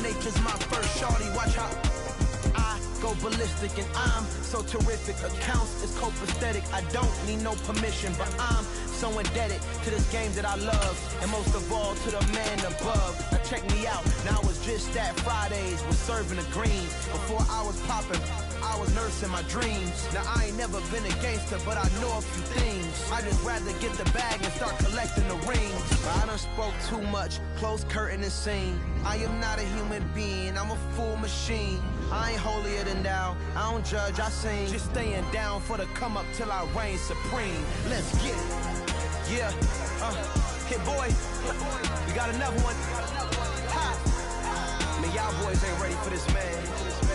Nature's my first shorty. Watch how I go ballistic, and I'm so terrific. Accounts is copacetic. I don't need no permission, but I'm so indebted to this game that I love, and most of all to the man above. Now check me out. Now it's just that Fridays was serving the greens. Before I was popping, I was nursing my dreams. Now I ain't never been a gangster, but I know a few things. I just rather get the bag and start collecting the rings. I done spoke too much, close curtain and scene. I am not a human being, I'm a full machine. I ain't holier than thou, I don't judge, I sing. Just staying down for the come up till I reign supreme. Let's get it. Yeah, hit boy, we got another one. Ha. Man, y'all boys ain't ready for this, man.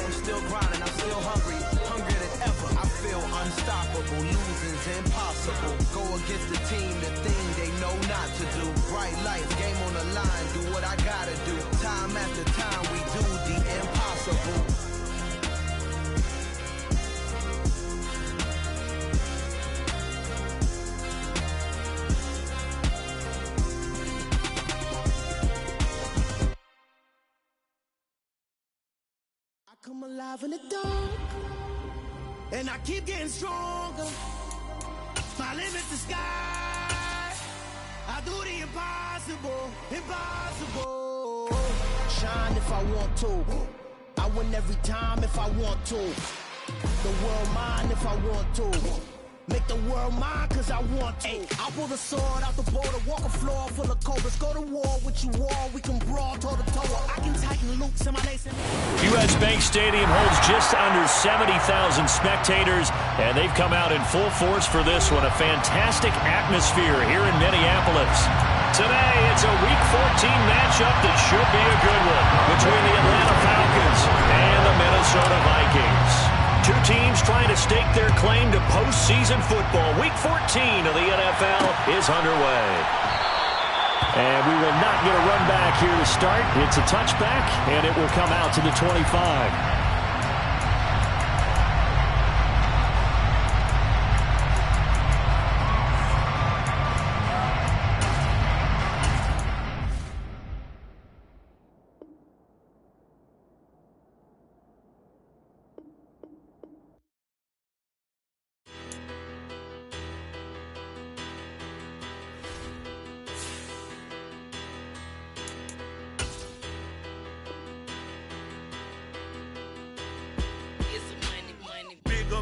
I'm still grinding, I'm still hungry, hungrier than ever. I feel unstoppable, losing's impossible. Go against the team, the thing they know not to do. Bright lights, game on the line, do what I gotta do. Time after time, we do the impossible. Come alive in the dark, and I keep getting stronger. My limit's the sky. I do the impossible, impossible. Shine if I want to. I win every time if I want to. The world mine if I want to. Make the world mine cause I want to. Ay, I'll pull the sword out the border, walk a floor full of cobras. Go to war with you all, we can brawl toe to toe. I can tighten loops in my lace. US Bank Stadium holds just under 70,000 spectators, and they've come out in full force for this one. A fantastic atmosphere here in Minneapolis. Today, it's a Week 14 matchup that should be a good one between the Atlanta Falcons and the Minnesota Vikings. Two teams trying to stake their claim to postseason football. Week 14 of the NFL is underway. And we will not get a run back here to start. It's a touchback, and it will come out to the 25.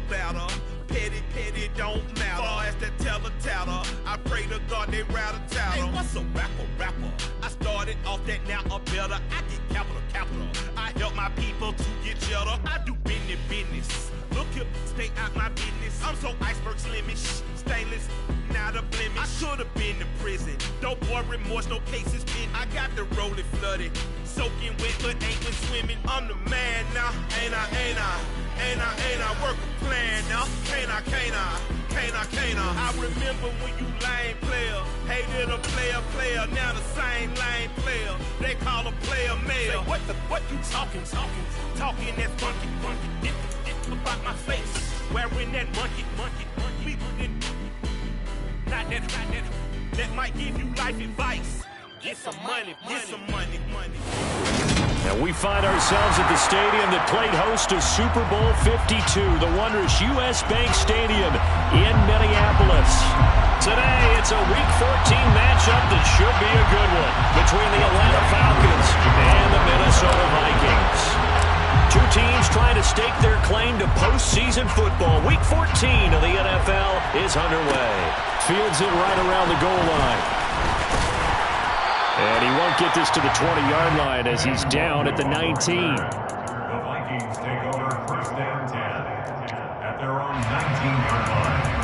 Better. Petty don't matter. Far as that teller, I pray to God they rattle tattle. Hey, what's a rapper? I started off that, now a better. I get capital. I help my people to get cheddar. I do business. Look here, stay out my business. I'm so iceberg slimish, stainless, not a blemish. I should've been in prison. No boy remorse, no cases pinned. I got the rolling flooded, soaking wet, but ain't been swimming. I'm the man now, ain't I work a plan now, can't I? I remember when you lame player, hated a player, now the same lame player, they call a player mayor. Say, what you talking that funky, it about my face, wearing that monkey, not that might give you life advice. Get some money. Now we find ourselves at the stadium that played host to Super Bowl 52, the wondrous US Bank Stadium in Minneapolis. Today, it's a Week 14 matchup that should be a good one between the Atlanta Falcons and the Minnesota Vikings. Two teams trying to stake their claim to postseason football. Week 14 of the NFL is underway. Fields it right around the goal line. And he won't get this to the 20-yard line as he's down at the 19. The Vikings take over first down 10 at their own 19-yard line.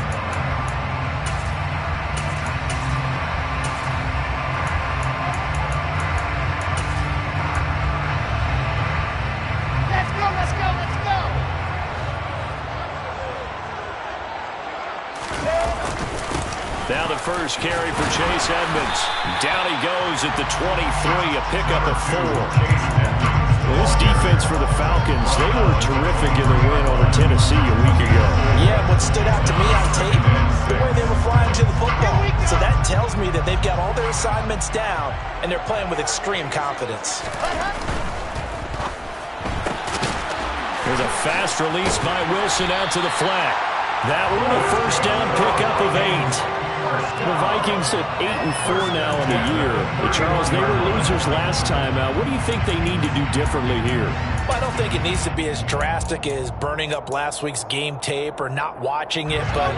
Now the first carry for Chase Edmonds. Down he goes at the 23, a pickup of 4. Well, this defense for the Falcons, they were terrific in the win over Tennessee a week ago. Yeah, what stood out to me on tape, the way they were flying to the football. So that tells me that they've got all their assignments down, and they're playing with extreme confidence. Fast release by Wilson out to the flat. That one a first down pickup of 8. The Vikings at 8-4 now in the year. But Charles, they were losers last time out. What do you think they need to do differently here? Well, I don't think it needs to be as drastic as burning up last week's game tape or not watching it, but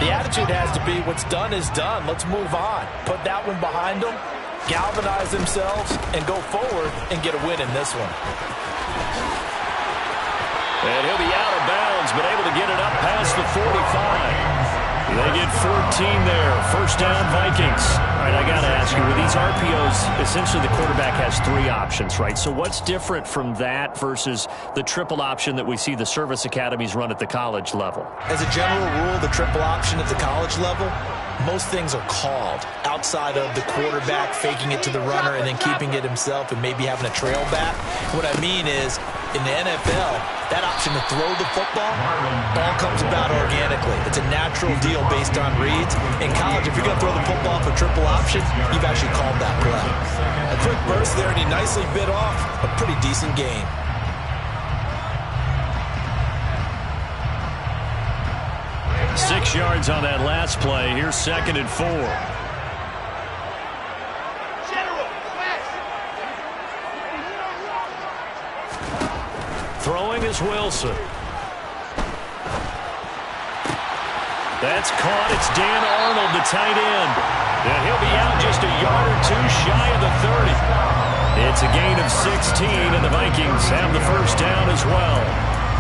the attitude has to be what's done is done. Let's move on. Put that one behind them, galvanize themselves, and go forward and get a win in this one. And he'll be out of bounds, but able to get it up past the 45. They get 14 there. First down, Vikings. All right, I got to ask you, with these RPOs, essentially the quarterback has 3 options, right? So what's different from that versus the triple option that we see the service academies run at the college level? As a general rule, the triple option at the college level, most things are called outside of the quarterback faking it to the runner and then keeping it himself and maybe having a trail back. What I mean is, in the NFL, that option to throw the football all comes about organically. It's a natural deal based on reads. In college, if you're going to throw the football for triple option, you've actually called that play. A quick burst there, and he nicely bit off a pretty decent gain. Six yards on that last play. Here's 2nd and 4. Throwing is Wilson. That's caught. It's Dan Arnold, the tight end. And he'll be out just a yard or 2 shy of the 30. It's a gain of 16, and the Vikings have the first down as well.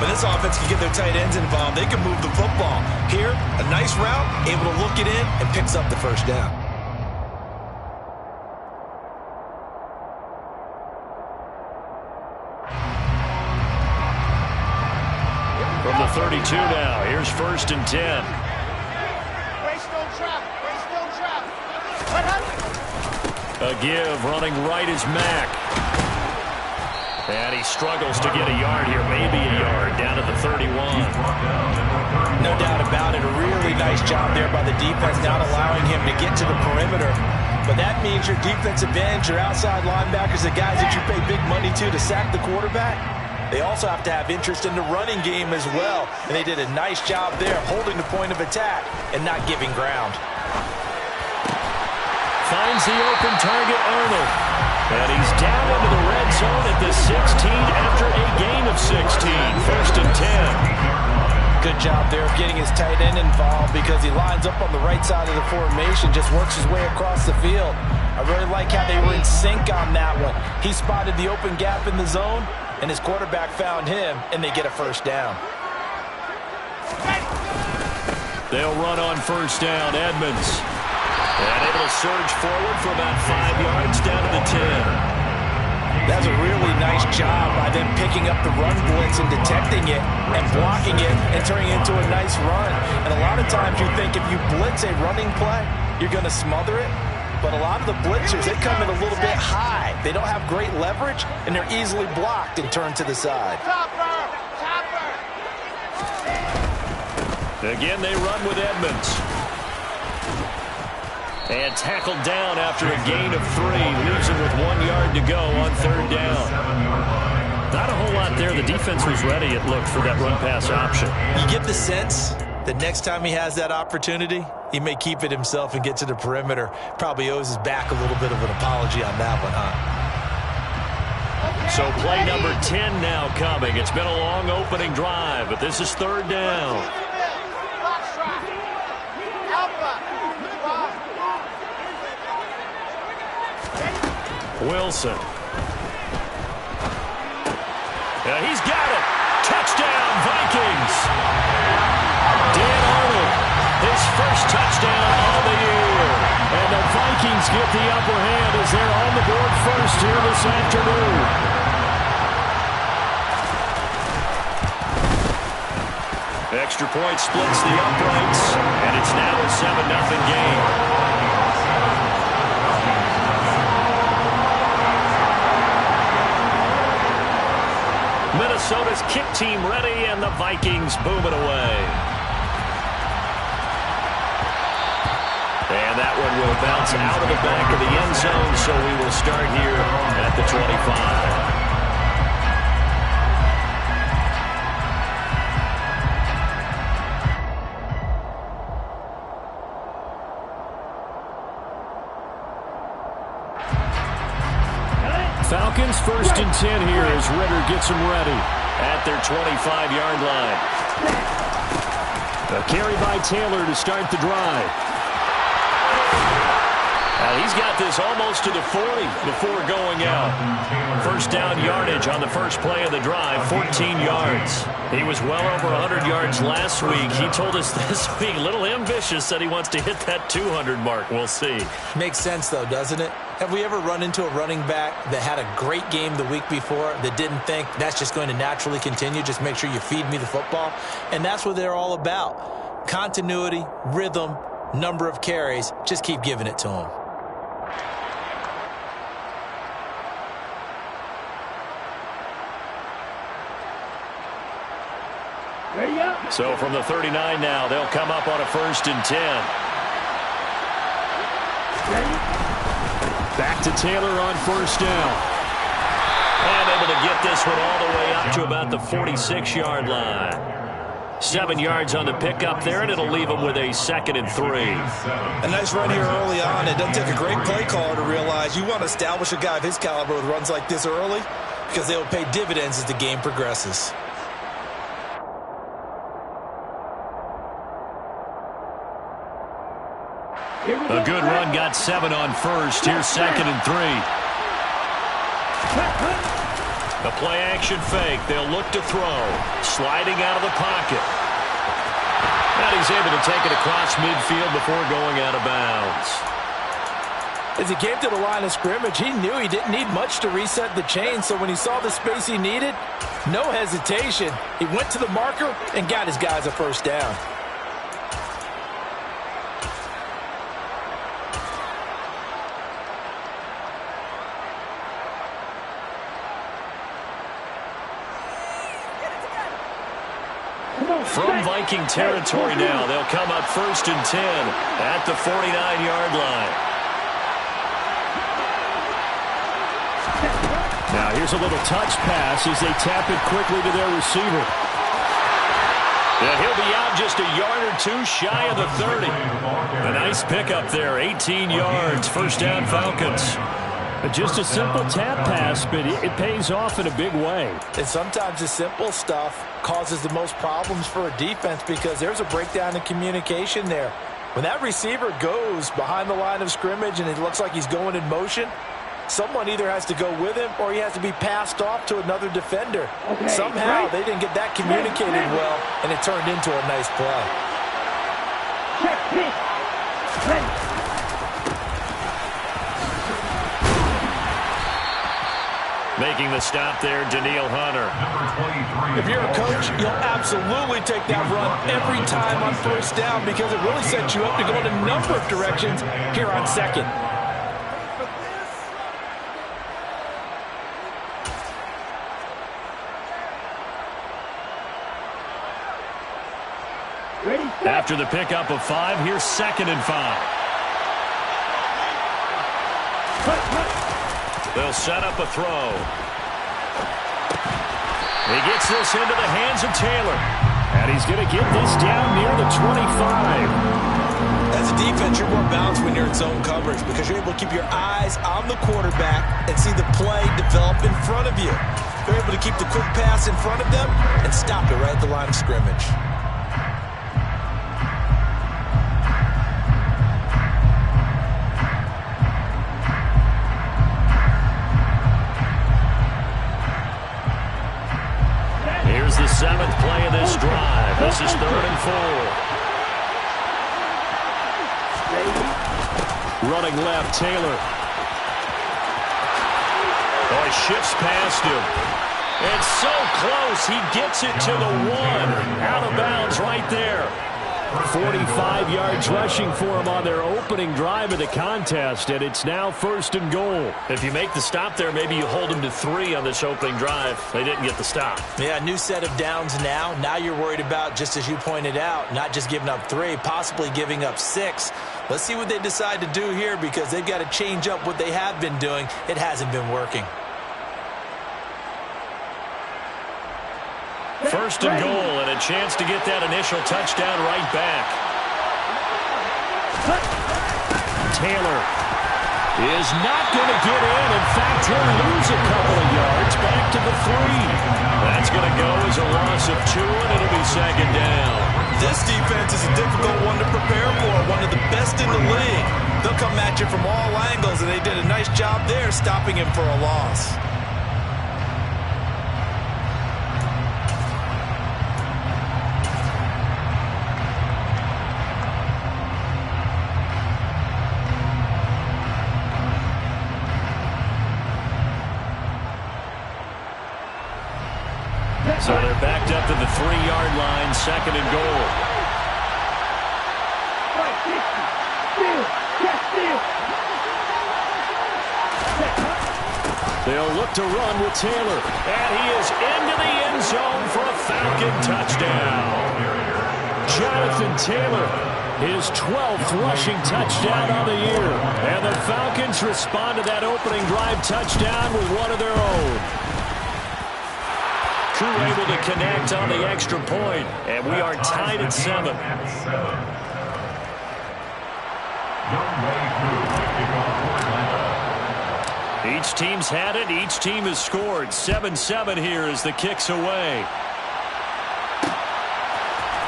But this offense can get their tight ends involved. They can move the football. Here, a nice route, able to look it in, and picks up the first down. From the 32 now, here's 1st and 10. A give, running right is Mack. And he struggles to get a yard here, maybe a yard, down to the 31. No doubt about it. A really nice job there by the defense, not allowing him to get to the perimeter. But that means your defensive ends, your outside linebackers, the guys that you pay big money to sack the quarterback, they also have to have interest in the running game as well. And they did a nice job there, holding the point of attack and not giving ground. Finds the open target, Arnold. And he's down into the red zone at the 16 after a gain of 16. 1st and 10. Good job there of getting his tight end involved because he lines up on the right side of the formation, just works his way across the field. I really like how they were in sync on that one. He spotted the open gap in the zone, and his quarterback found him, and they get a first down. They'll run on first down, Edmonds. And able to surge forward for about 5 yards down to the 10. That's a really nice job by them picking up the run blitz and detecting it and blocking it and turning it into a nice run. And a lot of times you think if you blitz a running play, you're going to smother it. But a lot of the blitzers, they come in a little bit high. They don't have great leverage, and they're easily blocked and turned to the side. Again, they run with Edmonds. And tackled down after a gain of 3. Leaves him with 1 yard to go on 3rd down. Not a whole lot there. The defense was ready, it looked, for that run-pass option. You get the sense that next time he has that opportunity, he may keep it himself and get to the perimeter. Probably owes his back a little bit of an apology on that one, huh? So play number 10 now coming. It's been a long opening drive, but this is 3rd down. Wilson. He's got it. Touchdown, Vikings. Dan Arnold, his first touchdown of the year. And the Vikings get the upper hand as they're on the board first here this afternoon. Extra point splits the uprights, and it's now a 7-0 game. Minnesota's kick team ready, and the Vikings boom it away. And that one will bounce out of the back of the end zone, so we will start here at the 25. first and 10 here as Ritter gets them ready at their 25-yard line. A carry by Taylor to start the drive. He's got this almost to the 40 before going out. First down yardage on the first play of the drive, 14 yards. He was well over 100 yards last week. He told us this week, a little ambitious, said he wants to hit that 200 mark. We'll see. Makes sense, though, doesn't it? Have we ever run into a running back that had a great game the week before that didn't think that's just going to naturally continue? Just make sure you feed me the football. And that's what they're all about. Continuity, rhythm, number of carries. Just keep giving it to them. So from the 39 now, they'll come up on a first and 10. Back to Taylor on first down. And able to get this one all the way up to about the 46-yard line. 7 yards on the pickup there, and it'll leave them with a 2nd and 3. A nice run here early on. It doesn't take a great play caller to realize you want to establish a guy of his caliber with runs like this early because they will pay dividends as the game progresses. A good run, got 7 on first. Here's 2nd and 3. A play-action fake. They'll look to throw. Sliding out of the pocket. And he's able to take it across midfield before going out of bounds. As he came to the line of scrimmage, he knew he didn't need much to reset the chain, so when he saw the space he needed, no hesitation. He went to the marker and got his guys a first down. From Viking territory now, they'll come up first and 10 at the 49-yard line. Now here's a little touch pass as they tap it quickly to their receiver. Yeah, he'll be out just a yard or two shy of the 30. A nice pickup there, 18 yards, first down Falcons. Just a simple tap pass, but it pays off in a big way. And sometimes the simple stuff causes the most problems for a defense because there's a breakdown in communication there. When that receiver goes behind the line of scrimmage and it looks like he's going in motion, someone either has to go with him or he has to be passed off to another defender. Somehow they didn't get that communicated well, and it turned into a nice play. Making the stop there, Daniil Hunter. If you're a coach, you'll absolutely take that run every time on first down because it really sets you up to go in a number of directions here on second. After the pickup of 5, here's 2nd and 5. They'll set up a throw. He gets this into the hands of Taylor. And he's going to get this down near the 25. As a defense, you're more balanced when you're in zone coverage because you're able to keep your eyes on the quarterback and see the play develop in front of you. You're able to keep the quick pass in front of them and stop it right at the line of scrimmage. Here's the 7th play of this drive. This is 3rd and 4. Running left, Taylor. Oh, he shifts past him. And so close, he gets it to the 1. Out of bounds right there. 45 yards rushing for him on their opening drive of the contest, and it's now 1st and goal. If you make the stop there, maybe you hold them to 3 on this opening drive. They didn't get the stop. Yeah, new set of downs now. Now you're worried about, just as you pointed out, not just giving up 3, possibly giving up 6. Let's see what they decide to do here because they've got to change up what they have been doing. It hasn't been working. 1st and goal, and a chance to get that initial touchdown right back. Taylor is not going to get in. In fact, he'll lose a couple of yards back to the 3. That's going to go as a loss of 2, and it'll be second down. This defense is a difficult one to prepare for, one of the best in the league. They'll come at you from all angles, and they did a nice job there stopping him for a loss. So they're backed up to the 3-yard line, second and goal. They'll look to run with Taylor. And he is into the end zone for a Falcon touchdown. Jonathan Taylor, his 12th rushing touchdown on the year. And the Falcons respond to that opening drive touchdown with one of their own. Crew able to connect on the extra point, and we are tied at 7. Each team's had it. Each team has scored. 7-7 here as the kick's away.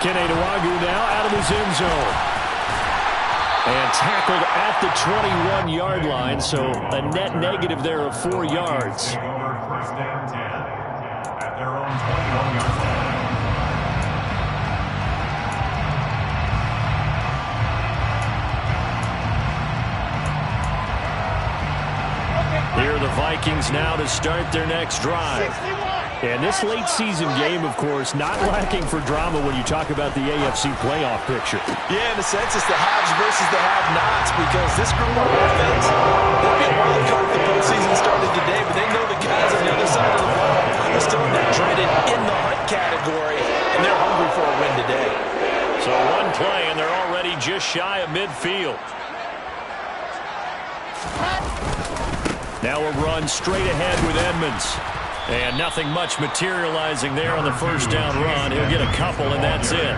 Kene Nwagu now out of his end zone. And tackled at the 21-yard line, so a net negative there of 4 yards. Here are the Vikings now to start their next drive. And this late season game, of course, not lacking for drama when you talk about the AFC playoff picture. Yeah, in a sense, it's the haves versus the have-nots, because this group on offense, they'll be a wild card if the postseason started today, but they know the guys on the other side of the ball are still in that dreaded in-the-hunt category, and they're hungry for a win today. So one play, and they're already just shy of midfield. Now a run straight ahead with Edmonds. And nothing much materializing there on the first down run. He'll get a couple, and that's it.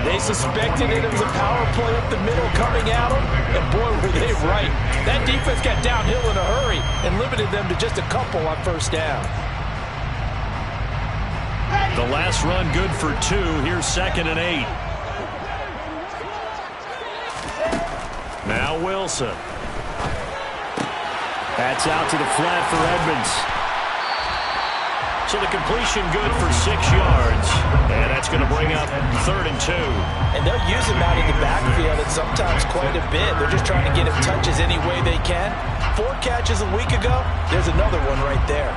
They suspected it was a power play up the middle coming at them, and boy, were they right. That defense got downhill in a hurry and limited them to just a couple on first down. The last run good for 2. Here's 2nd and 8. Now Wilson. That's out to the flat for Edmonds. So the completion good for 6 yards. And that's going to bring up 3rd and 2. And they'll use him out in the backfield and sometimes quite a bit. They're just trying to get him touches any way they can. 4 catches a week ago. There's another one right there.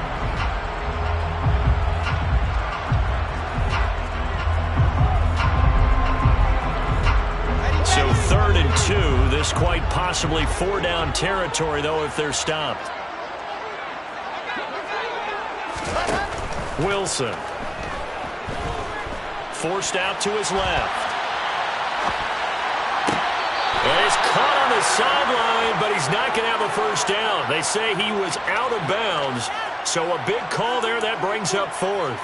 So 3rd and 2. This quite possibly 4-down territory, though, if they're stopped. Wilson. Forced out to his left. And he's caught on the sideline, but he's not going to have a first down. They say he was out of bounds. So a big call there. That brings up 4th.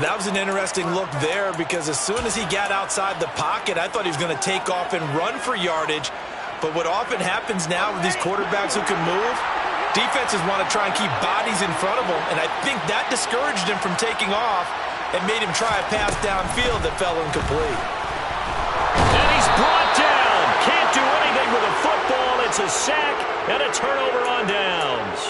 That was an interesting look there, because as soon as he got outside the pocket, I thought he was going to take off and run for yardage. But what often happens now with these quarterbacks who can move, defenses want to try and keep bodies in front of them, and I think that discouraged him from taking off and made him try a pass downfield that fell incomplete. And he's brought down. Can't do anything with a football. It's a sack and a turnover on downs.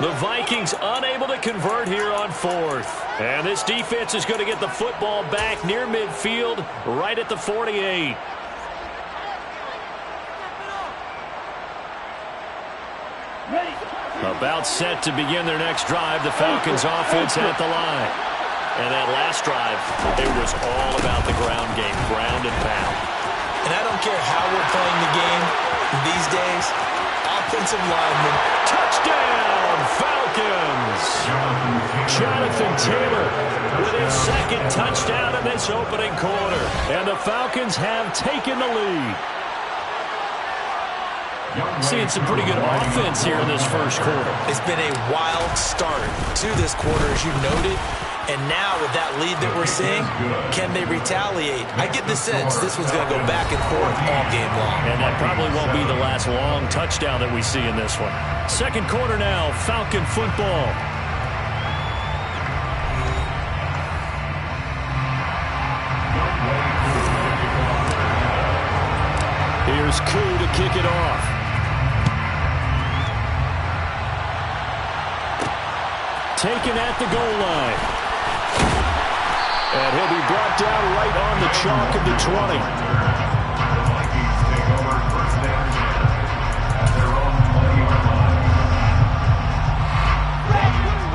The Vikings unable to convert here on 4th. And this defense is going to get the football back near midfield, right at the 48. About set to begin their next drive. The Falcons offense at the line. And that last drive, it was all about the ground game, ground and pound. And I don't care how we're playing the game these days, offensive linemen. Touchdown, Falcons! Jonathan Taylor with his 2nd touchdown in this opening quarter. And the Falcons have taken the lead. Seeing some pretty good offense here in this first quarter. It's been a wild start to this quarter, as you noted. And now with that lead that we're seeing, can they retaliate? I get the sense this one's going to go back and forth all game long. And that probably won't be the last long touchdown that we see in this one. Second quarter now, Falcon football. Here's Koo to kick it off. Taken at the goal line. And he'll be brought down right on the chalk of the 20. Vikings take over first down at their own 20-yard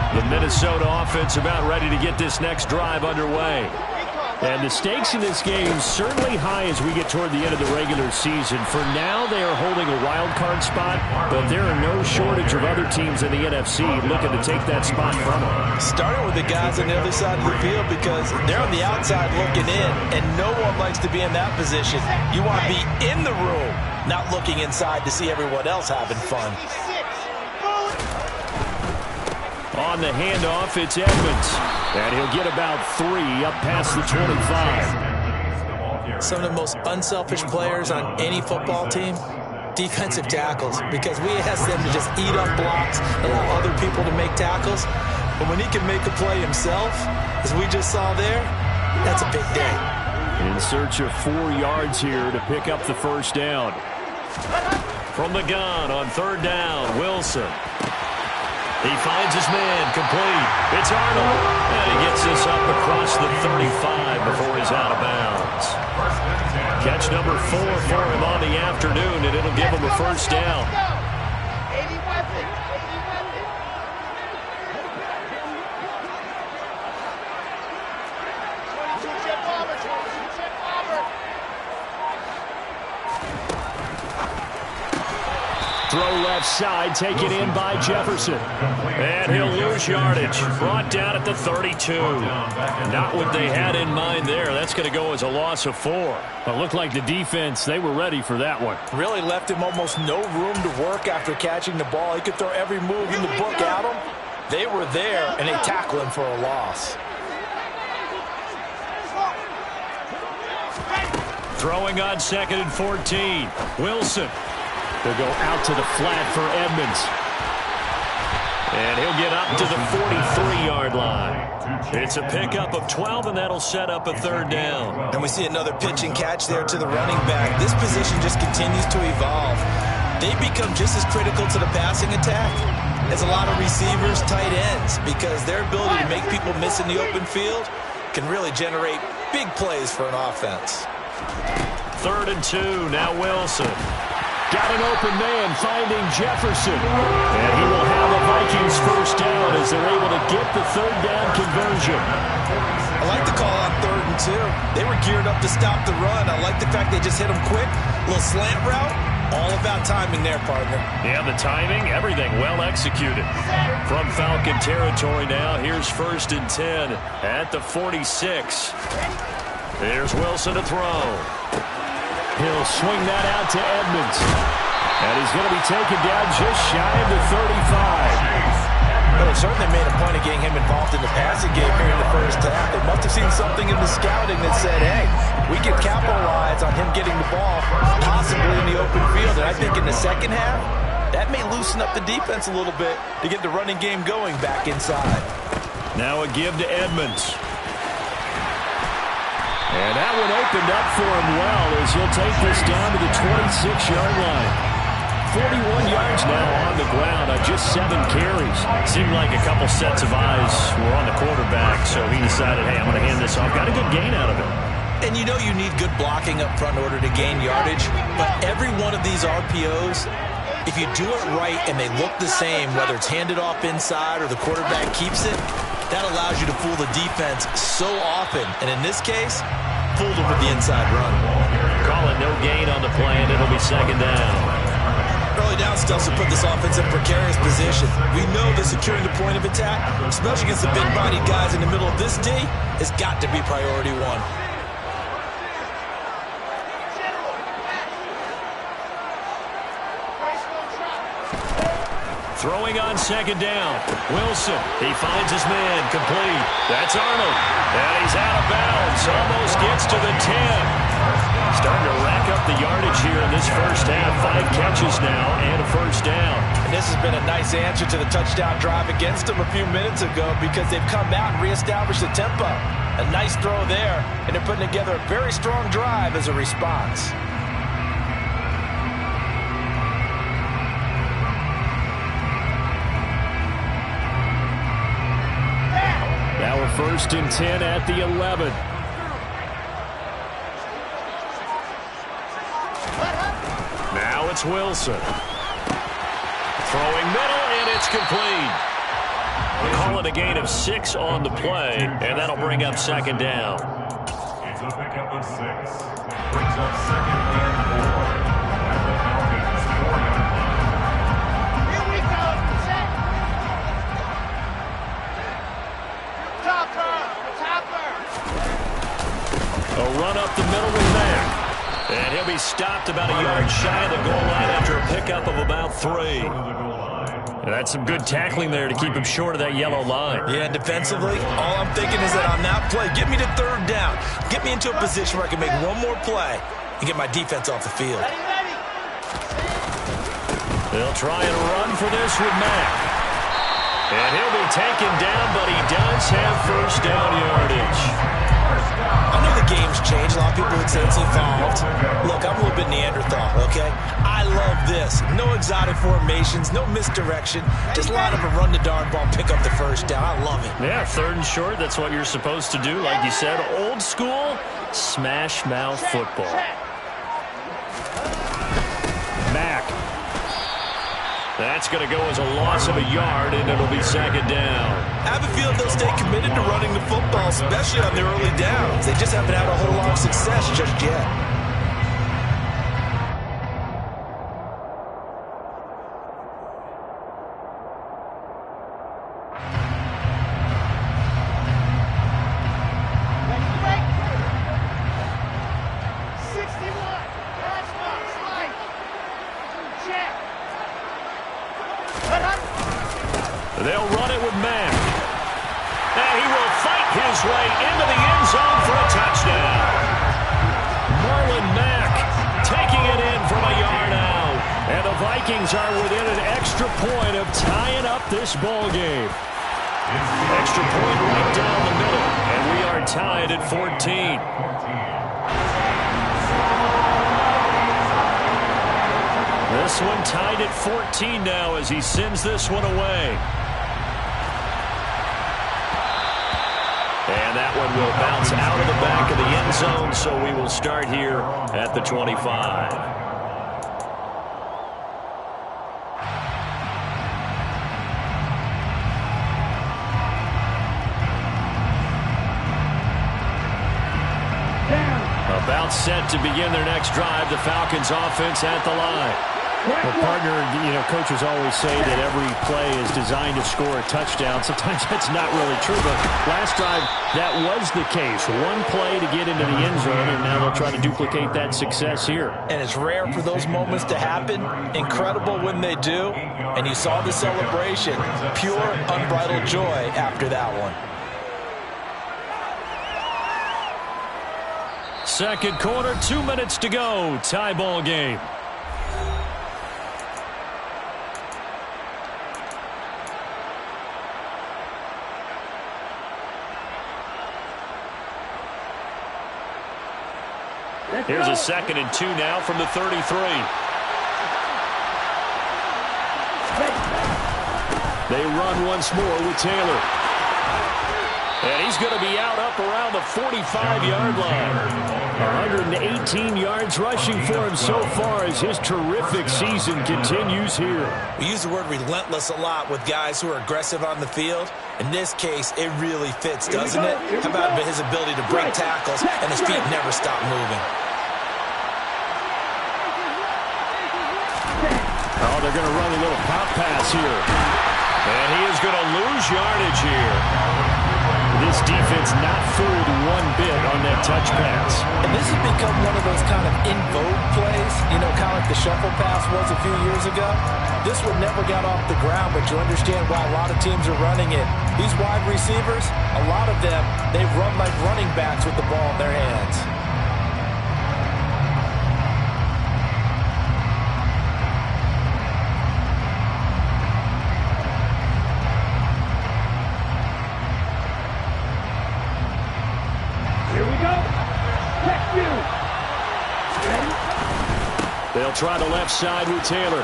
line. The Minnesota offense about ready to get this next drive underway. And the stakes in this game certainly high as we get toward the end of the regular season. For now, they are holding a wild card spot, but there are no shortage of other teams in the NFC looking to take that spot from them. Starting with the guys on the other side of the field because they're on the outside looking in, and no one likes to be in that position. You want to be in the room, not looking inside to see everyone else having fun. On the handoff, it's Edmonds. And he'll get about 3 up past the 25. Some of the most unselfish players on any football team, defensive tackles, because we ask them to just eat up blocks, allow other people to make tackles. But when he can make a play himself, as we just saw there, that's a big day. In search of 4 yards here to pick up the first down. From the gun on third down, Wilson. He finds his man, complete. It's Arnold. And he gets this up across the 35 before he's out of bounds. Catch number 4 for him on the afternoon, and it'll give him a first down. Throw left side, taken in by Jefferson. And he'll lose yardage. Brought down at the 32. Not what they had in mind there. That's going to go as a loss of 4. But looked like the defense, they were ready for that one. Really left him almost no room to work after catching the ball. He could throw every move in the book at him. They were there, and they tackle him for a loss. Throwing on 2nd and 14. Wilson. They'll go out to the flat for Edmonds. And he'll get up to the 43-yard line. It's a pickup of 12, and that'll set up a third down. And we see another pitch and catch there to the running back. This position just continues to evolve. They become just as critical to the passing attack as a lot of receivers, tight ends, because their ability to make people miss in the open field can really generate big plays for an offense. 3rd and 2, now Wilson. Got an open man, finding Jefferson. And he will have the Vikings first down as they're able to get the third down conversion. I like the call on 3rd and 2. They were geared up to stop the run. I like the fact they just hit them quick. A little slant route. All about timing there, partner. Yeah, the timing, everything well executed. From Falcon territory now, here's 1st and 10 at the 46. There's Wilson to throw. He'll swing that out to Edmonds. And he's going to be taken down just shy of the 35. Well, they certainly made a point of getting him involved in the passing game here in the first half. They must have seen something in the scouting that said, hey, we can capitalize on him getting the ball, possibly in the open field. And I think in the second half, that may loosen up the defense a little bit to get the running game going back inside. Now a give to Edmonds. And that one opened up for him well as he'll take this down to the 26-yard line. 41 yards now on the ground on just 7 carries. Seemed like a couple sets of eyes were on the quarterback, so he decided, hey, I'm going to hand this off. Got a good gain out of it. And you know you need good blocking up front in order to gain yardage, but every one of these RPOs, if you do it right and they look the same, whether it's handed off inside or the quarterback keeps it, that allows you to fool the defense so often. And in this case, fooled them with the inside run. Call it no gain on the play, and it'll be 2nd down. Early down stuff to put this offense in precarious position. We know that securing the point of attack, especially against the big-bodied guys in the middle of this D, has got to be priority 1. Throwing on second down. Wilson, he finds his man, complete. That's Arnold. And he's out of bounds. Almost gets to the 10. Starting to rack up the yardage here in this first half. 5 catches now and a first down. And this has been a nice answer to the touchdown drive against them a few minutes ago because they've come out and reestablished the tempo. A nice throw there, and they're putting together a very strong drive as a response. Now a 1st and 10 at the 11. Now it's Wilson. Throwing middle, and it's complete. We'll call it a gain of 6 on the play, and that'll bring up second down. It's a pickup of 6. Brings up 2nd and 4. At the Falcons' 4-yard line. Here we go. Set. A run up the middle with Mack. And he'll be stopped about a yard shy of the goal line after a pickup of about 3. And that's some good tackling there to keep him short of that yellow line. Yeah, and defensively, all I'm thinking is that on that play, get me to 3rd down. Get me into a position where I can make one more play and get my defense off the field. They'll try and run for this with Mack. And he'll be taken down, but he does have first down yardage. I know the game's changed. A lot of people would say it's evolved. Look, I'm a little bit Neanderthal, okay? I love this. No exotic formations, no misdirection. Just line up and run the darn ball, pick up the first down. I love it. Yeah, 3rd and short. That's what you're supposed to do. Like you said, old school, smash mouth football. Mack. That's going to go as a loss of a yard, and it'll be second down. I have a feeling they'll stay committed to running the football, especially on their early downs. They just haven't had a whole lot of success just yet. They'll run it with Mack. And he will fight his way into the end zone for a touchdown. Marlon Mack taking it in from a yard out. And the Vikings are within an extra point of tying up this ball game. Extra point right down the middle. And we are tied at 14. This one tied at 14 now as he sends this one away. And that one will bounce out of the back of the end zone, so we will start here at the 25. About set to begin their next drive, the Falcons offense at the line. Well, partner, coaches always say that every play is designed to score a touchdown. Sometimes that's not really true, but last drive, that was the case. One play to get into the end zone, and now they'll try to duplicate that success here. And it's rare for those moments to happen. Incredible when they do. And you saw the celebration. Pure, unbridled joy after that one. Second quarter, 2 minutes to go. Tie ball game. Here's a 2nd and 2 now from the 33. They run once more with Taylor. And he's going to be out up around the 45-yard line. 118 yards rushing for him so far as his terrific season continues here. We use the word relentless a lot with guys who are aggressive on the field. In this case, it really fits, doesn't it? How about his ability to break tackles and his feet never stop moving? Oh, they're going to run a little pop pass here. And he is going to lose yardage here. This defense not fooled one bit on that touch pass. And this has become one of those kind of in vogue plays, you know, kind of like the shuffle pass was a few years ago. This one never got off the ground, but you understand why a lot of teams are running it. These wide receivers, a lot of them, they run like running backs with the ball in their hands. They'll try the left side with Taylor.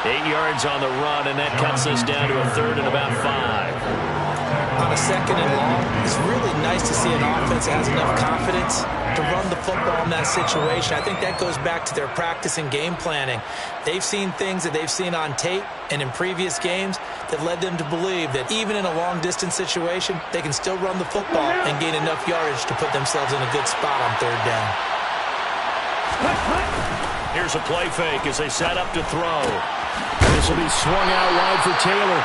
8 yards on the run, and that cuts us down to a third and about 5. On a second and long, it's really nice to see an offense that has enough confidence to run the football in that situation. I think that goes back to their practice and game planning. They've seen things that they've seen on tape and in previous games that led them to believe that even in a long-distance situation, they can still run the football and gain enough yardage to put themselves in a good spot on third down. Here's a play fake as they set up to throw. This will be swung out wide for Taylor.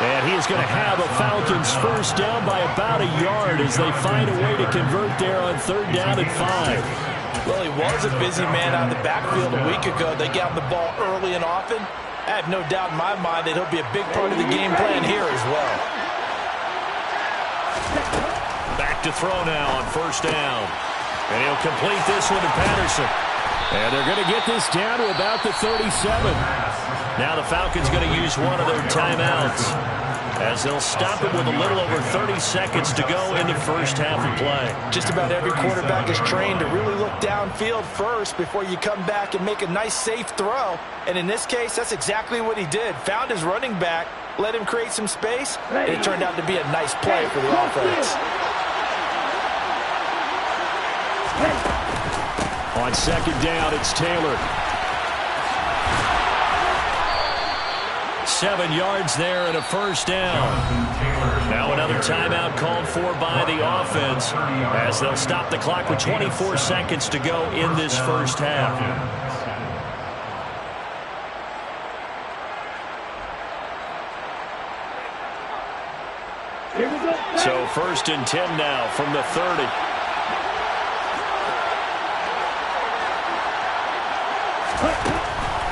And he is going to have a Falcons first down by about a yard as they find a way to convert there on third down and 5. Well, he was a busy man out of the backfield a week ago. They got the ball early and often. I have no doubt in my mind that he'll be a big part of the game plan here as well. Back to throw now on first down. And he'll complete this one to Patterson. And they're going to get this down to about the 37. Now the Falcons going to use one of their timeouts as they'll stop it with a little over 30 seconds to go in the first half of play. Just about every quarterback is trained to really look downfield first before you come back and make a nice, safe throw. And in this case, that's exactly what he did. Found his running back, let him create some space, and it turned out to be a nice play for the offense. On second down, it's Taylor. 7 yards there and a first down. Now another timeout called for by the offense as they'll stop the clock with 24 seconds to go in this first half. So first and 10 now from the 30.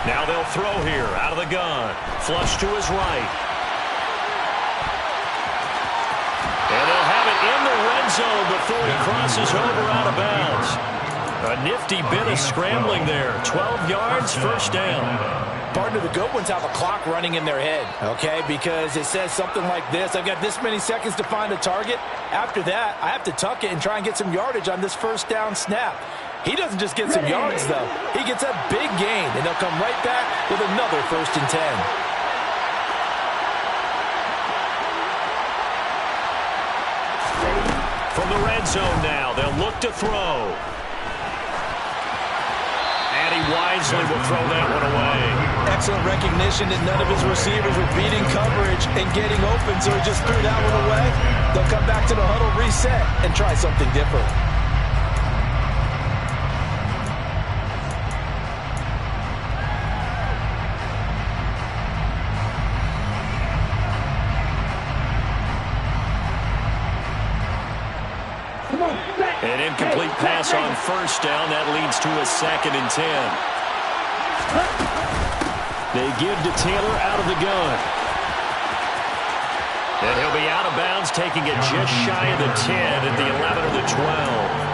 Now they'll throw here out of the gun. Flush to his right. And they'll have it in the red zone before he crosses over out of bounds. A nifty bit of scrambling there. 12 yards, first down. Partner, the good ones have a clock running in their head, okay? Because it says something like this. I've got this many seconds to find a target. After that, I have to tuck it and try and get some yardage on this first down snap. He doesn't just get some yards, though. He gets a big gain, and he'll come right back with another first and 10. From the red zone now, they'll look to throw. And he wisely will throw that one away. Excellent recognition that none of his receivers were beating coverage and getting open, so he just threw that one away. They'll come back to the huddle, reset, and try something different. An incomplete pass on first down. That leads to a second and 10. They give to Taylor out of the gun. And he'll be out of bounds, taking it just shy of the 10 at the 11 or the 12.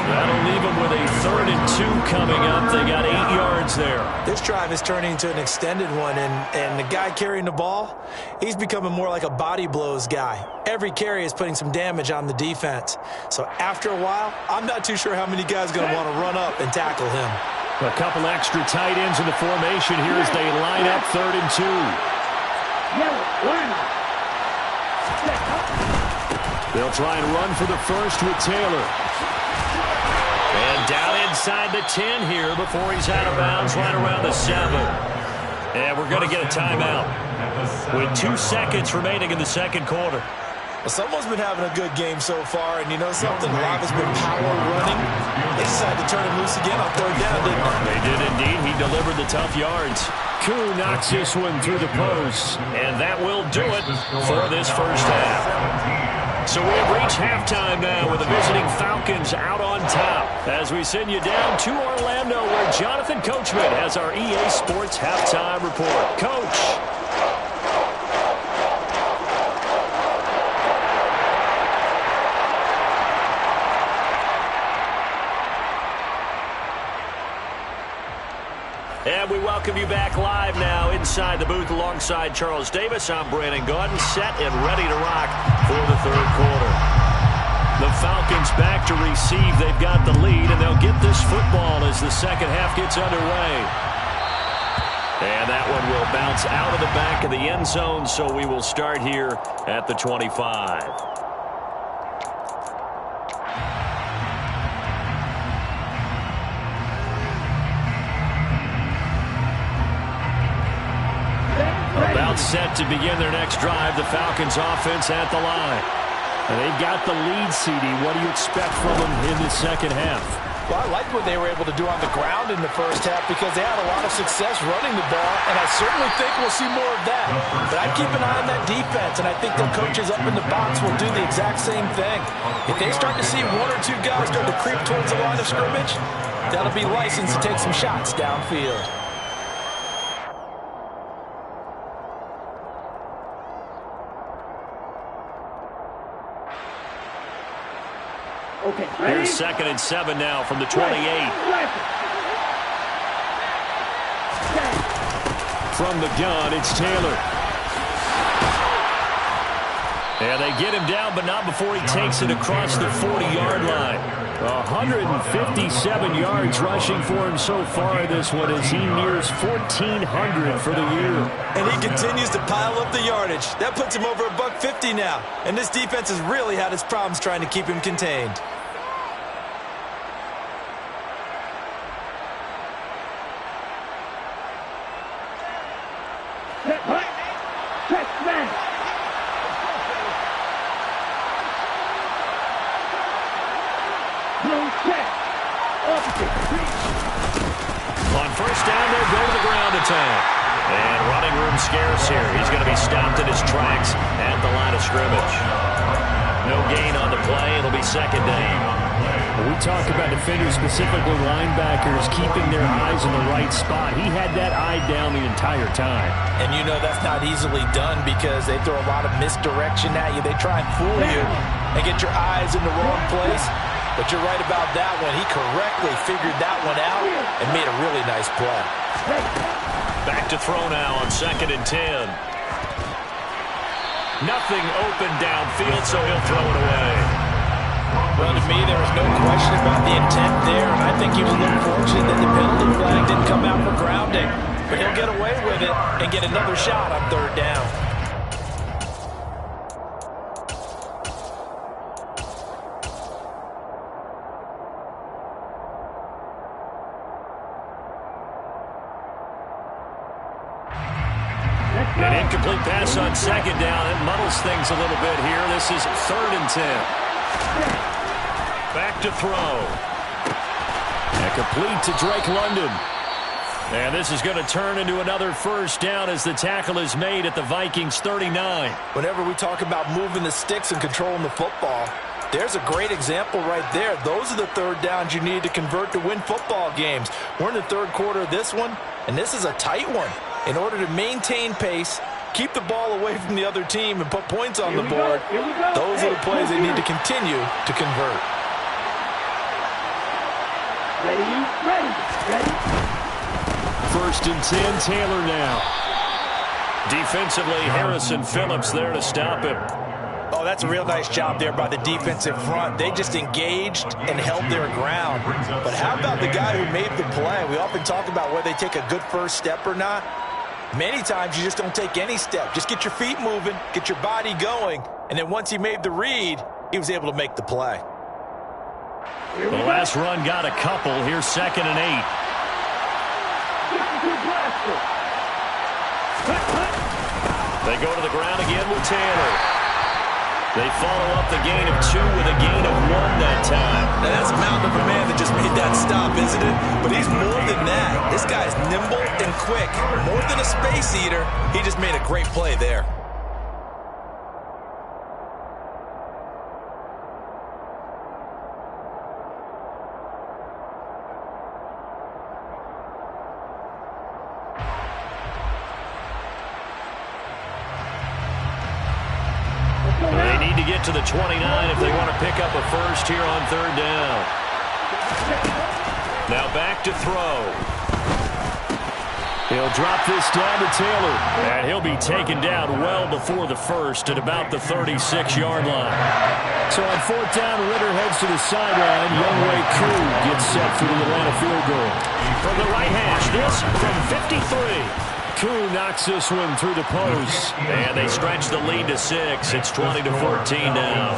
That'll leave them with a 3rd and 2 coming up. They got 8 yards there. This drive is turning into an extended one, and the guy carrying the ball, he's becoming more like a body blows guy. Every carry is putting some damage on the defense. So after a while, I'm not too sure how many guys are going to want to run up and tackle him. A couple extra tight ends in the formation here as they line up 3rd and 2. They'll try and run for the first with Taylor. And down inside the 10 here before he's out of bounds right around the 7. And we're going to get a timeout with 2 seconds remaining in the second quarter. Well, someone's been having a good game so far, and you know something? A lot of it's been power running. They decided to turn him loose again on third down, didn't they? They did indeed. He delivered the tough yards. Koo knocks this one through the post, and that will do it for this first half. So we have reached halftime now with the visiting Falcons out on top as we send you down to Orlando where Jonathan Coachman has our EA Sports halftime report. Coach. And we welcome you back live now inside the booth alongside Charles Davis. I'm Brandon Gaudin, set and ready to rock for the third quarter. The Falcons back to receive. They've got the lead, and they'll get this football as the second half gets underway. And that one will bounce out of the back of the end zone, so we will start here at the 25. About set to begin their next drive, the Falcons offense at the line. And they've got the lead, CD. What do you expect from them in the second half? Well, I like what they were able to do on the ground in the first half because they had a lot of success running the ball, and I certainly think we'll see more of that. But I'd keep an eye on that defense, and I think the coaches up in the box will do the exact same thing. If they start to see one or two guys start to creep towards the line of scrimmage, that'll be licensed to take some shots downfield. Okay, here's 2nd and 7 now from the 28. From the gun, it's Taylor. And they get him down, but not before he takes it across the 40-yard line. 157 yards rushing for him so far this one as he nears 1,400 for the year. And he continues to pile up the yardage. That puts him over $150 now. And this defense has really had its problems trying to keep him contained. On first down, they'll go to the ground attack. And running room scarce here. He's going to be stopped in his tracks at the line of scrimmage. No gain on the play. It'll be second down. When we talk about defenders, specifically linebackers, keeping their eyes in the right spot. He had that eye down the entire time. And you know that's not easily done because they throw a lot of misdirection at you. They try and fool you and get your eyes in the wrong place. But you're right about that one. He correctly figured that one out and made a really nice play. Back to throw now on 2nd and 10. Nothing open downfield, so he'll throw it away. Well, to me, there was no question about the intent there, and I think he was a little fortunate that the penalty flag didn't come out for grounding. But he'll get away with it and get another shot on third down. An incomplete pass on 2nd down. It muddles things a little bit here. This is 3rd and 10. Back to throw. And complete to Drake London. And this is going to turn into another first down as the tackle is made at the Vikings 39. Whenever we talk about moving the sticks and controlling the football, there's a great example right there. Those are the third downs you need to convert to win football games. We're in the third quarter of this one, and this is a tight one. In order to maintain pace, keep the ball away from the other team, and put points on the board, those are the plays they need to continue to convert. Ready. 1st and 10, Taylor now. Defensively, Harrison Phillips there to stop him. Oh, that's a real nice job there by the defensive front. They just engaged and held their ground. But how about the guy who made the play? We often talk about whether they take a good first step or not. Many times you just don't take any step. Just get your feet moving, get your body going, and then once he made the read, he was able to make the play. The last run got a couple. Here's 2nd and 8. They go to the ground again with Taylor. They follow up the gain of 2 with a gain of 1 that time. Now that's a mountain of a man that just made that stop, isn't it? But he's more than that. This guy's nimble and quick. More than a space eater. He just made a great play there. They need to get to the 29 if they want to pick up a first here on 3rd down. Now back to throw. He'll drop this down to Taylor, and he'll be taken down well before the first at about the 36-yard line. So on 4th down, Ritter heads to the sideline. Younghoe Koo gets set for the Atlanta field goal. From the right hash, this from 53. Koo knocks this one through the post. And they stretch the lead to 6. It's 20-14 now.